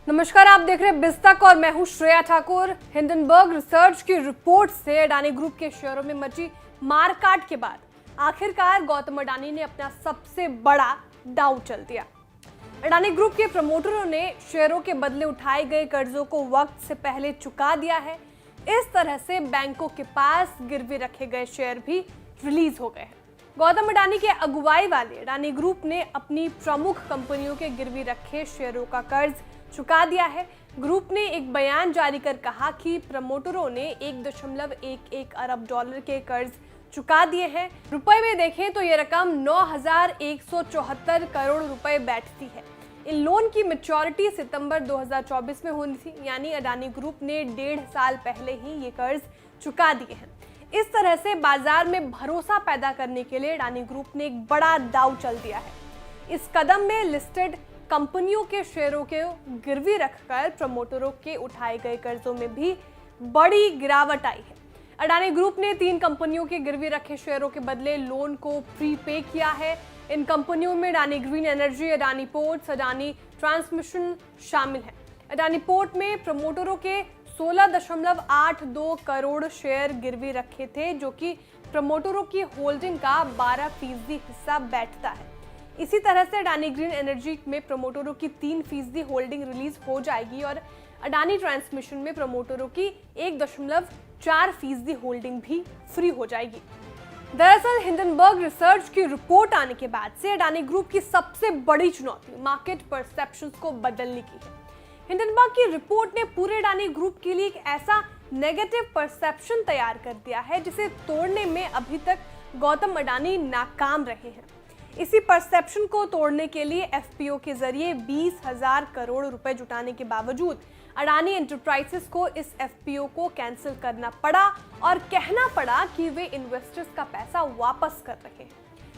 नमस्कार, आप देख रहे हैं बिस्तक और मैं हूं श्रेया ठाकुर। हिंडनबर्ग रिसर्च की रिपोर्ट से अडानी ग्रुप के शेयरों में मची मारकाट के बाद आखिरकार गौतम अडानी ने अपना सबसे बड़ा दांव चल दिया। अडानी ग्रुप के प्रमोटरों ने शेयरों के बदले उठाए गए कर्जों को वक्त से पहले चुका दिया है। इस तरह से बैंकों के पास गिरवी रखे गए शेयर भी रिलीज हो गए हैं। गौतम अडानी के अगुवाई वाले अडानी ग्रुप ने अपनी प्रमुख कंपनियों के गिरवी रखे शेयरों का कर्ज चुका दिया है। ग्रुप ने एक बयान जारी कर कहा कि प्रमोटरों ने 1.11 अरब डॉलर के कर्ज चुका दिए हैं। रुपए में देखें तो ये रकम 9,174 करोड़ रुपए बैठती है। इन लोन की मैच्योरिटी सितंबर 2024 में होनी थी, यानी अडानी ग्रुप ने 1.5 साल पहले ही ये कर्ज चुका दिए हैं। इस तरह से बाजार में भरोसा पैदा करने के लिए अडानी ग्रुप ने एक बड़ा दांव चल दिया है। इस कदम में लिस्टेड कंपनियों के शेयरों के गिरवी रखकर प्रमोटरों के उठाए गए कर्जों में भी बड़ी गिरावट आई है। अडानी ग्रुप ने 3 कंपनियों के गिरवी रखे शेयरों के बदले लोन को प्रीपे किया है। इन कंपनियों में Adani green energy, Adani ports, Adani transmission शामिल है। अडानी पोर्ट में प्रमोटरों के 16.82 करोड़ शेयर गिरवी रखे थे, जो कि प्रमोटरों की होल्डिंग का 12% हिस्सा बैठता है। इसी तरह से अडानी ग्रीन एनर्जी में प्रमोटरों की 3% होल्डिंग रिलीज हो जाएगी और अडानी ट्रांसमिशन में प्रमोटरों की 1.4% होल्डिंग भी फ्री हो जाएगी। दरअसल हिंडनबर्ग रिसर्च की रिपोर्ट आने के बाद से अडानी ग्रुप की सबसे बड़ी चुनौती मार्केट परसेप्शंस को बदलने की है। हिंडनबर्ग की रिपोर्ट ने पूरे अडानी ग्रुप के लिए एक ऐसा नेगेटिव परसेप्शन तैयार कर दिया है जिसे तोड़ने में अभी तक गौतम अडानी नाकाम रहे हैं। इसी परसेप्शन को तोड़ने के लिए एफपीओ के जरिए 20,000 करोड़ रुपए जुटाने के बावजूद अडानी एंटरप्राइजेस को इस एफपीओ को कैंसिल करना पड़ा और कहना पड़ा कि वे इन्वेस्टर्स का पैसा वापस कर रहे हैं।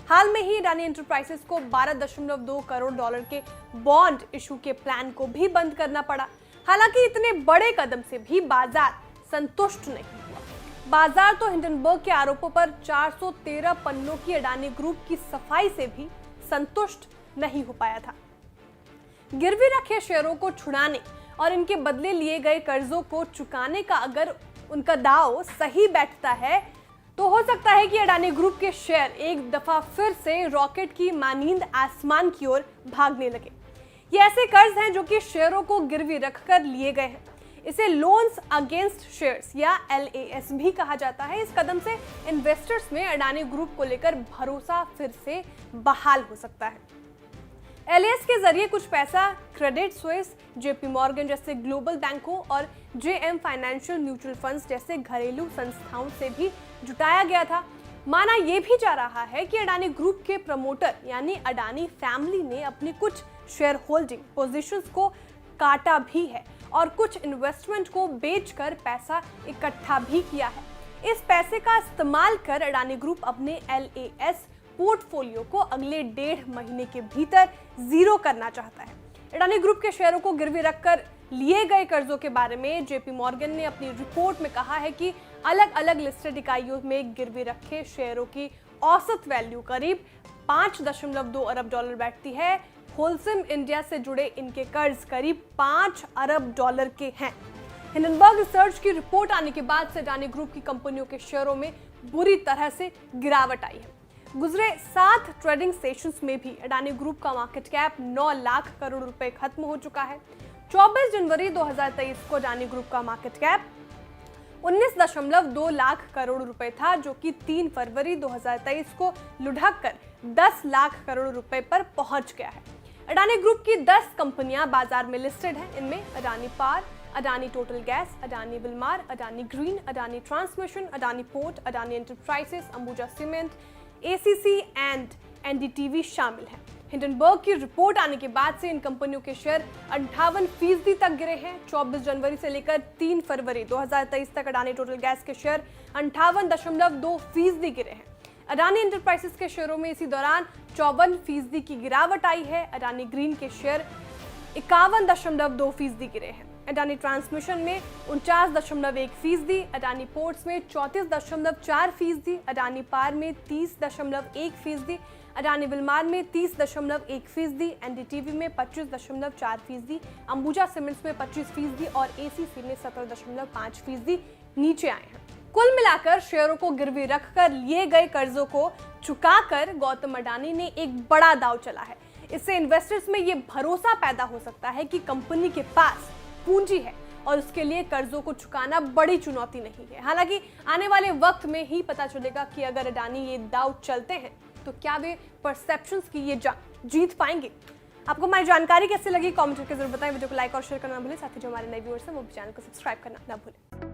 हाल में ही अडानी एंटरप्राइजेस को 12.2 करोड़ डॉलर के बॉन्ड इशू के प्लान को भी बंद करना पड़ा। हालांकि इतने बड़े कदम से भी बाजार संतुष्ट नहीं हुआ। बाजार तो हिंडनबर्ग के आरोपों पर 413 पन्नों की अडानी ग्रुप की सफाई से भी संतुष्ट नहीं हो पाया था। गिरवी रखे शेयरों को छुड़ाने और इनके बदले लिए गए कर्जों को चुकाने का अगर उनका दांव सही बैठता है तो हो सकता है कि अडानी ग्रुप के शेयर एक दफा फिर से रॉकेट की मानींद आसमान की ओर भागने लगे। ये ऐसे कर्ज हैं जो कि शेयरों को गिरवी रखकर लिए गए हैं। इसे लोन्स अगेंस्ट शेयर्स या LAS भी कहा जाता है। इस कदम से इन्वेस्टर्स में अडानी ग्रुप को लेकर भरोसा फिर से बहाल हो सकता है। LAS के जरिए कुछ पैसा क्रेडिट स्विस, JP मॉर्गन जैसे ग्लोबल बैंकों और JM फाइनेंशियल म्यूचुअल फंड्स जैसे घरेलू संस्थाओं से भी जुटाया गया था। माना यह भी जा रहा है कि अडानी ग्रुप के प्रमोटर यानी अडानी फैमिली ने अपनी कुछ शेयर होल्डिंग पोजीशंस को काटा भी है और कुछ इन्वेस्टमेंट को बेचकर पैसा इकट्ठा भी किया है। इस पैसे का इस्तेमाल कर अडानी ग्रुप अपने LAS पोर्टफोलियो को अगले 1.5 महीने के भीतर जीरो करना चाहता है। अडानी ग्रुप के शेयरों को गिरवी रखकर लिए गए कर्जों के बारे में JP मॉर्गन ने अपनी रिपोर्ट में कहा है कि अलग अलग लिस्टेड इकाइयों में गिरवी रखे शेयरों की औसत वैल्यू करीब 5.2 अरब डॉलर बैठती है। होलसेम इंडिया से जुड़े इनके कर्ज करीब 5 अरब डॉलर के हैं। हिंडनबर्ग रिसर्च की रिपोर्ट आने के बाद से अडानी ग्रुप की कंपनियों के शेयरों में बुरी तरह से गिरावट आई है। गुजरे 7 ट्रेडिंग सेशंस में भी अडानी ग्रुप का मार्केट कैप 9 लाख करोड़ रुपए खत्म हो चुका है। 24 जनवरी 2023 को अडानी ग्रुप का मार्केट कैप 19.2 लाख करोड़ रुपए था, जो कि 3 फरवरी 2023 को लुढ़क कर 10 लाख करोड़ रुपए पर पहुंच गया है। अडानी ग्रुप की 10 कंपनियां बाजार में लिस्टेड हैं। इनमें Adani power, Adani total gas, Adani Wilmar, Adani green, Adani transmission, Adani port, Adani enterprises, Ambuja cement, ACC and NDTV शामिल हैं। हिंडनबर्ग की रिपोर्ट आने के बाद से इन कंपनियों के शेयर 58% तक गिरे हैं। 24 जनवरी से लेकर 3 फरवरी 2023 तक अडानी टोटल गैस के शेयर 58.2% गिरे हैं। अडानी एंटरप्राइजेस के शेयरों में इसी दौरान 54% की गिरावट आई है। अडानी ग्रीन के शेयर 51.2% गिरे हैं। अडानी ट्रांसमिशन में 49.1%, अडानी पोर्ट्स में 34.4%, अडानी पावर में 30.1%, अडानी विलमान में 30.1%, एनडीटीवी में 25.4%, अंबुजा सीमेंट्स में 25% और एसीसी में 17.5% नीचे आए हैं। कुल मिलाकर शेयरों को गिरवी रखकर लिए गए कर्जों को चुकाकर गौतम अडानी ने एक बड़ा दांव चला है। इससे इन्वेस्टर्स में ये भरोसा पैदा हो सकता है कि कंपनी के पास पूंजी है और उसके लिए कर्जों को चुकाना बड़ी चुनौती नहीं है। हालांकि आने वाले वक्त में ही पता चलेगा कि अगर अडानी ये दांव चलते हैं तो क्या वे परसेप्शंस की ये जंग जीत पाएंगे। आपको हमारी जानकारी कैसे लगी कमेंट करके जरूर बताएं। वीडियो को लाइक और शेयर करना ना भूलें। साथ ही जो हमारे नए व्यूअर्स हैं वो भी चैनल को सब्सक्राइब करना ना भूलें।